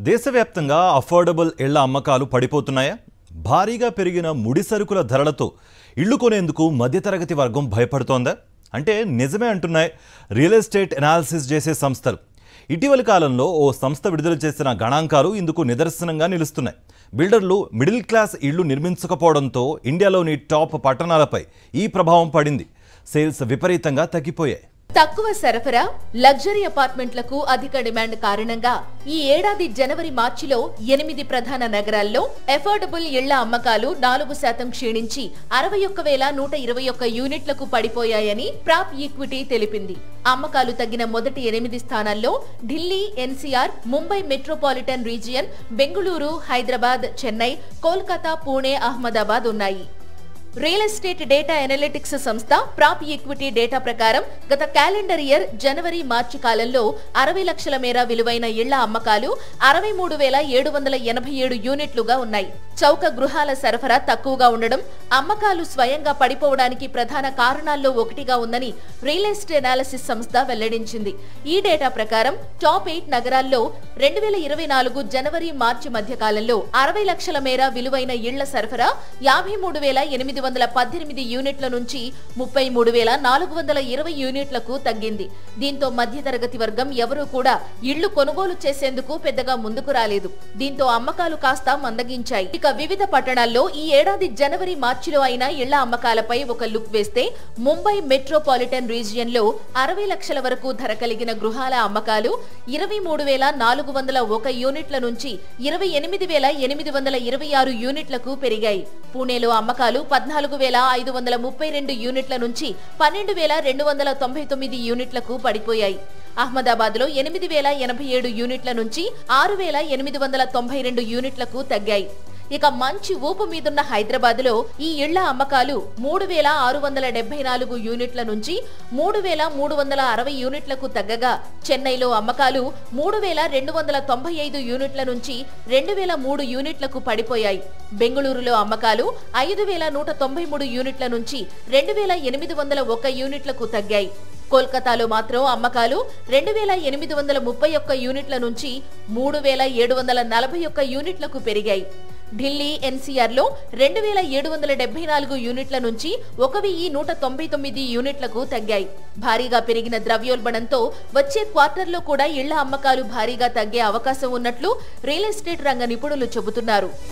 దేశవ్యాప్తంగా అఫోర్డబుల్ ఇళ్ల అమ్మకాలు పడిపోతున్నాయా? భారీగా పెరిగిన ముడి సరుకుల ధరలతో ఇళ్లు కొనేందుకు మధ్యతరగతి వర్గం భయపడుతోందా? అంటే నిజమే అంటున్నాయి రియల్ ఎస్టేట్ అనాలిసిస్ చేసే సంస్థలు. ఇటీవలి కాలంలో ఓ సంస్థ విడుదల చేసిన గణాంకాలు ఇందుకు నిదర్శనంగా నిలుస్తున్నాయి. బిల్డర్లు మిడిల్ క్లాస్ ఇళ్లు నిర్మించకపోవడంతో ఇండియాలోని టాప్ పట్టణాలపై ఈ ప్రభావం పడింది. సేల్స్ విపరీతంగా తగ్గిపోయాయి. తక్కువ సరఫరా, లగ్జరీ అపార్ట్మెంట్లకు అధిక డిమాండ్ కారణంగా ఈ ఏడాది జనవరి మార్చిలో 8 ప్రధాన నగరాల్లో అఫోర్డబుల్ ఇళ్ల అమ్మకాలు 4% క్షీణించి 61,121 యూనిట్లకు పడిపోయాయని ప్రాప్ ఈక్విటీ తెలిపింది. అమ్మకాలు తగ్గిన మొదటి 8 స్థానాల్లో Delhi, NCR, Mumbai metropolitan region, Bengaluru, Hyderabad, Chennai, Kolkata, Pune, Ahmedabad ఉన్నాయి. రియల్ ఎస్టేట్ డేటా ఎనలిటిక్స్ సంస్థ ప్రాప్ ఈక్విటీ డేటా ప్రకారం గత క్యాలెండర్ ఇయర్ జనవరి మార్చి కాలంలో 60 లక్షల మేర విలువైన ఇళ్ల అమ్మకాలు 63,787 యూనిట్లుగా ఉన్నాయి. చౌక గృహాల సరఫరా తక్కువగా ఉండడం అమ్మకాలు స్వయంగా పడిపోవడానికి ప్రధాన కారణాల్లో ఒకటిగా ఉందని రియల్ ఎస్టేట్ అనాలిసిస్ సంస్థ వెల్లడించింది. ఈ డేటా ప్రకారం టాప్ 8 నగరాల్లో 2024 జనవరి మార్చి మధ్య కాలంలో 60 లక్షల మేర విలువైన ఇళ్ల సరఫరా 53,818 యూనిట్ల నుంచి 33,420 యూనిట్లకు తగ్గింది. దీంతో మధ్యతరగతి వర్గం ఎవరూ కూడా ఇళ్లు కొనుగోలు చేసేందుకు పెద్దగా ముందుకు రాలేదు. దీంతో అమ్మకాలు కాస్త మందగించాయి. ఇక వివిధ పట్టణాల్లో ఈ ఏడాది జనవరి మార్చిలో అయిన ఇళ్ల అమ్మకాలపై ఒక లుక్ వేస్తే ముంబై మెట్రోపాలిటన్ రీజియన్ లో 60 లక్షల వరకు ధర కలిగిన గృహాల అమ్మకాలు 23,401 యూనిట్ల నుంచి 28,826 యూనిట్లకు పెరిగాయి. పూణేలో అమ్మకాలు 14,532 యూనిట్ల నుంచి 12,299 యూనిట్లకు పడిపోయాయి. అహ్మదాబాద్ లో 8,087 యూనిట్ల నుంచి 6,892 యూనిట్లకు తగ్గాయి. ఇక మంచి ఊపు మీదున్న హైదరాబాద్ లో ఈ ఇళ్ల అమ్మకాలు 3,674 యూనిట్ల నుంచి 3,360 యూనిట్లకు తగ్గగా, చెన్నైలో అమ్మకాలు 3,295 యూనిట్ల నుంచి 2,003 యూనిట్లకు పడిపోయాయి. బెంగళూరులో అమ్మకాలు 5,193 యూనిట్ల నుంచి 2,801 యూనిట్లకు తగ్గాయి. కోల్కతాలో మాత్రం అమ్మకాలు 2,831 యూనిట్ల నుంచి 3,741 యూనిట్లకు పెరిగాయి. ఢిల్లీ, ఎన్సీఆర్ లో 2,774 యూనిట్ల నుంచి 1,199 యూనిట్లకు తగ్గాయి. భారీగా పెరిగిన ద్రవ్యోల్బణంతో వచ్చే క్వార్టర్లో కూడా ఇళ్ల అమ్మకాలు భారీగా తగ్గే అవకాశం ఉన్నట్లు రియల్ ఎస్టేట్ రంగ నిపుణులు చెబుతున్నారు.